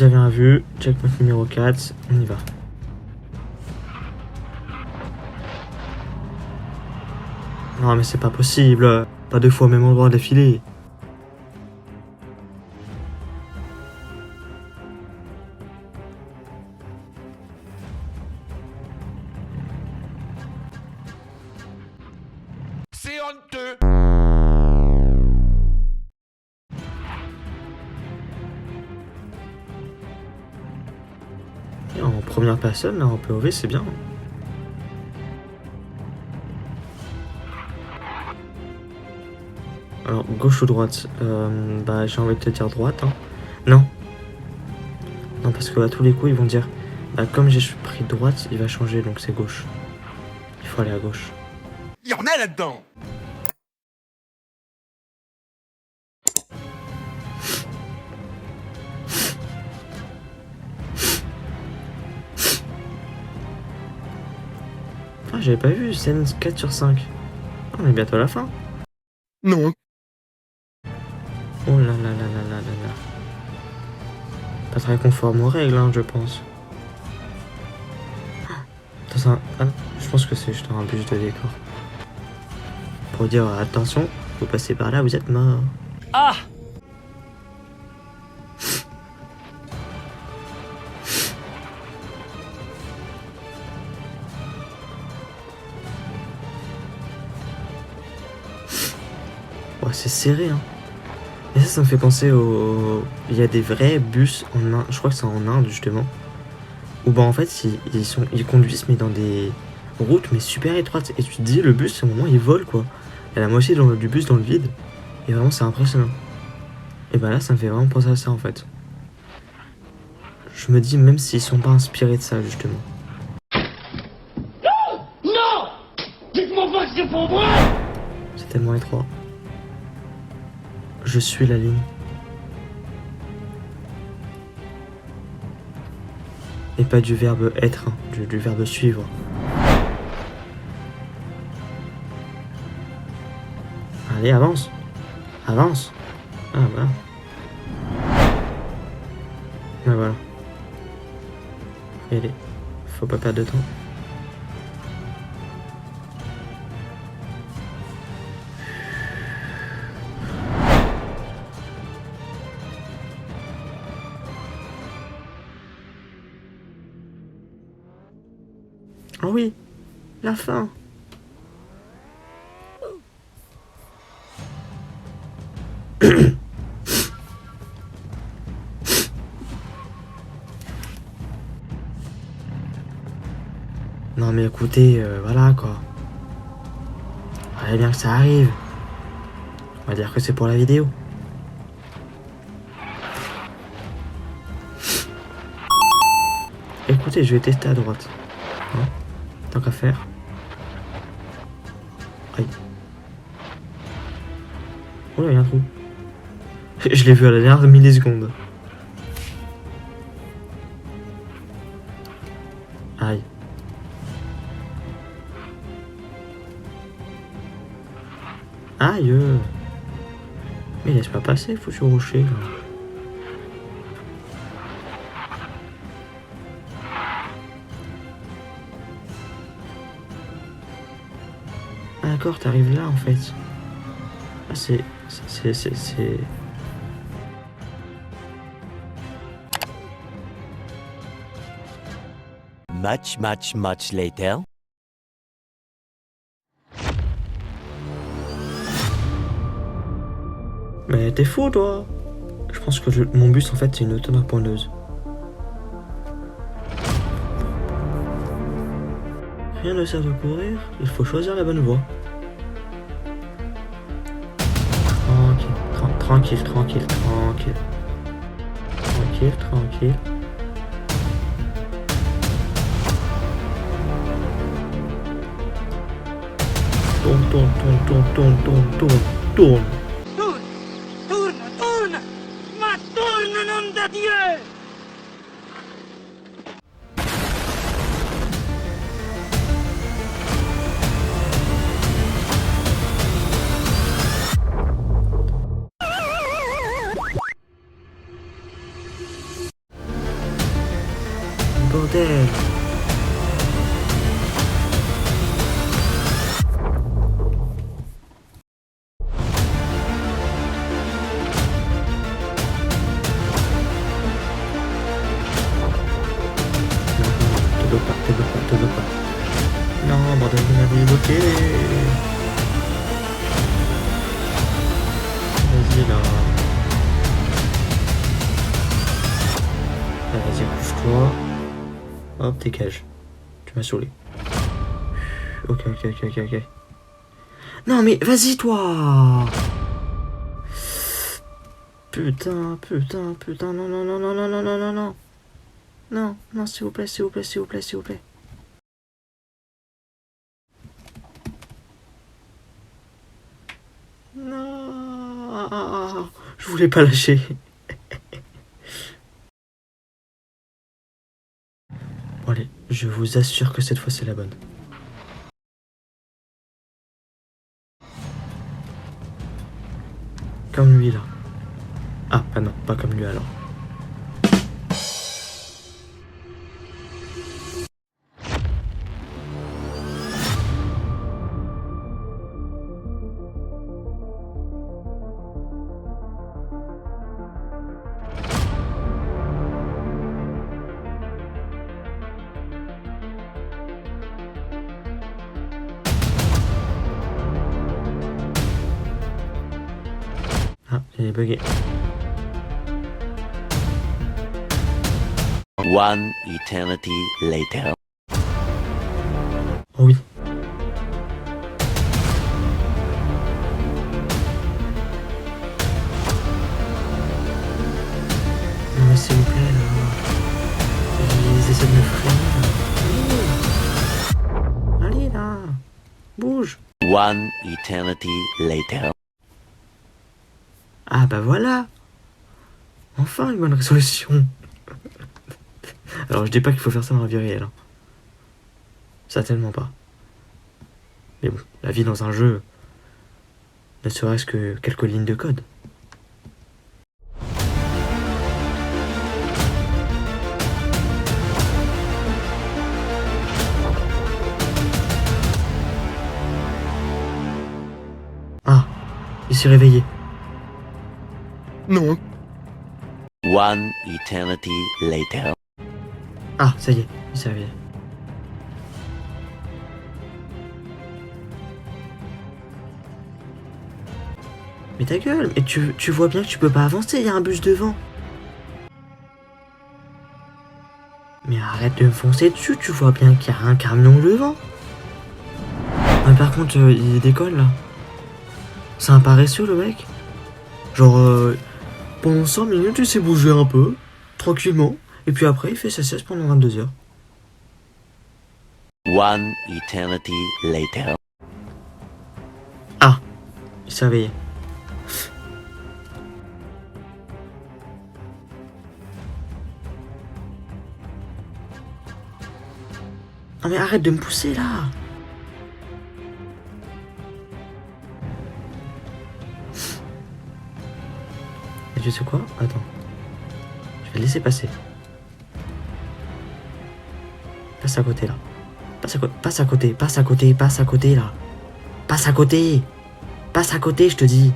Vous avez un vu, checkpoint numéro 4, on y va. Non mais c'est pas possible, pas 2 fois au même endroit d'affilée. C'est honteux. Et en première personne, là, en POV, c'est bien. Alors, gauche ou droite bah, j'ai envie de te dire droite, hein. Non. Non, parce que à tous les coups, ils vont dire, bah, comme j'ai pris droite, il va changer, donc c'est gauche. Il faut aller à gauche. Il y en a là-dedans. Ah, j'avais pas vu, scène 4 sur 5. On est bientôt à la fin. Non. Oh là là là là là là là. Pas très conforme aux règles, hein, je pense. Attends, ah, je pense que c'est juste un bus de décor. Pour dire, attention, vous passez par là, vous êtes mort. Ah. Ouais, c'est serré, hein. Et ça me fait penser au... Il y a des vrais bus en Inde, je crois que c'est en Inde, justement. Où, bah, en fait, ils conduisent, mais dans des routes, mais super étroites. Et tu te dis, le bus, à un moment, il vole, quoi. Il y a la moitié du bus dans le vide. Et vraiment, c'est impressionnant. Et bah là, ça me fait vraiment penser à ça, en fait. Je me dis, même s'ils sont pas inspirés de ça, justement. Non! Dites-moi pas que c'est pour moi! C'est tellement étroit. Je suis la ligne. Et pas du verbe être, hein, du verbe suivre. Allez, avance. Avance. Ah, voilà. Ah, voilà. Allez, faut pas perdre de temps. Oh oui, la fin. Non mais écoutez, voilà quoi. Fallait bien que ça arrive. On va dire que c'est pour la vidéo. Écoutez, je vais tester à droite. Hein, tant qu'à faire. Aïe. Oh là, il y a un trou. Je l'ai vu à la dernière milliseconde. Aïe. Aïe. Mais laisse pas passer, faut sur rocher. Là. Ah d'accord, t'arrives là en fait. Ah c'est... Much later. Mais t'es fou toi. Je pense que mon bus en fait c'est une auto-tamponneuse. Rien ne sert de courir, il faut choisir la bonne voie. Tranquille. Tranquille. Tourne. Tourne! Ma tourne, nom de Dieu! bordel. Te bloque pas, te bloque pas, te bloque pas. Non, bordel, vous m'avez bloqué. Vas-y là. Ah, vas-y, couche-toi. Hop, dégage. Tu m'as saoulé. Ok. Non mais vas-y toi. Putain, non. Non, s'il vous plaît. Non. Je voulais pas lâcher. Bon allez, je vous assure que cette fois c'est la bonne. Comme lui là. Ah non, pas comme lui alors. Ah, j'ai bugué. One eternity later. Oh oui. Non mais s'il vous plaît là. Ils essaient de me freiner. Allez là. Bouge. One eternity later. Ah bah voilà. Enfin une bonne résolution. Alors je dis pas qu'il faut faire ça dans la vie réelle. Hein. Ça tellement pas. Mais bon, la vie dans un jeu, ne serait-ce que quelques lignes de code. Ah, il s'est réveillé. Non. One eternity later. Ah, ça y est, il s'est réveillé. Mais ta gueule, mais tu vois bien que tu peux pas avancer, il y a un bus devant. Mais arrête de me foncer dessus, tu vois bien qu'il y a un camion devant. Ah, par contre, il décolle là. C'est un paresseux le mec. Genre, pendant 5 minutes, il s'est bougé un peu, tranquillement. Et puis après, il fait sa sieste pendant 22 heures. One eternity later. Ah, il s'est réveillé. Ah mais arrête de me pousser là. Et tu sais quoi? Attends. Je vais le laisser passer. Passe à côté là. Passe à côté là. Passe à côté, là. Passe à côté, je te dis.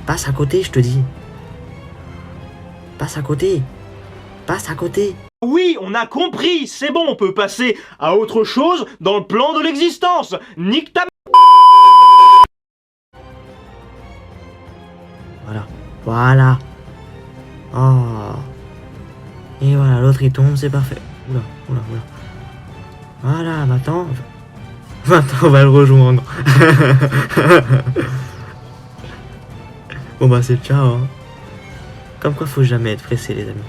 Passe à côté. Oui, on a compris, c'est bon, on peut passer à autre chose dans le plan de l'existence. Nique ta... Voilà. Oh. Et voilà, l'autre il tombe, c'est parfait. Oula. Voilà, maintenant on va le rejoindre. Bon bah c'est ciao. Hein. Comme quoi faut jamais être pressé les amis.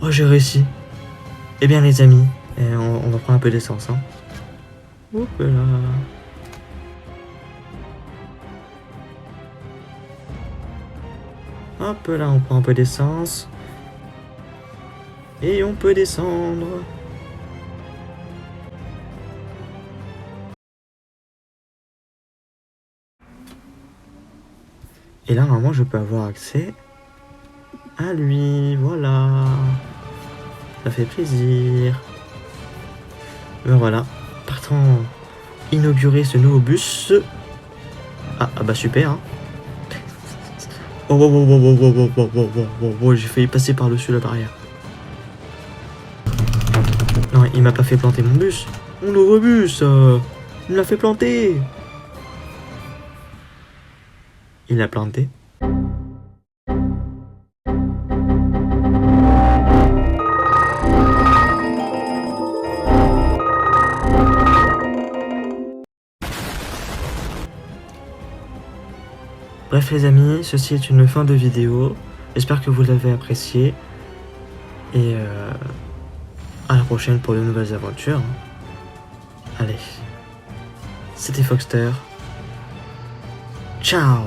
Oh, j'ai réussi. Eh bien, les amis, on va prendre un peu d'essence. Hein. Hop là. Hop là, on prend un peu d'essence. Et on peut descendre. Et là, normalement, je peux avoir accès à lui. Voilà. Ça fait plaisir. Ben voilà. Partons inaugurer ce nouveau bus. Ah bah super. Hein. Oh, j'ai failli passer par-dessus la barrière. Non, il m'a pas fait planter mon bus. Mon nouveau bus. Il me l'a fait planter. Il l'a planté. Bref les amis, ceci est une fin de vidéo. J'espère que vous l'avez apprécié. Et à la prochaine pour de nouvelles aventures. Allez. C'était Foxter. Ciao.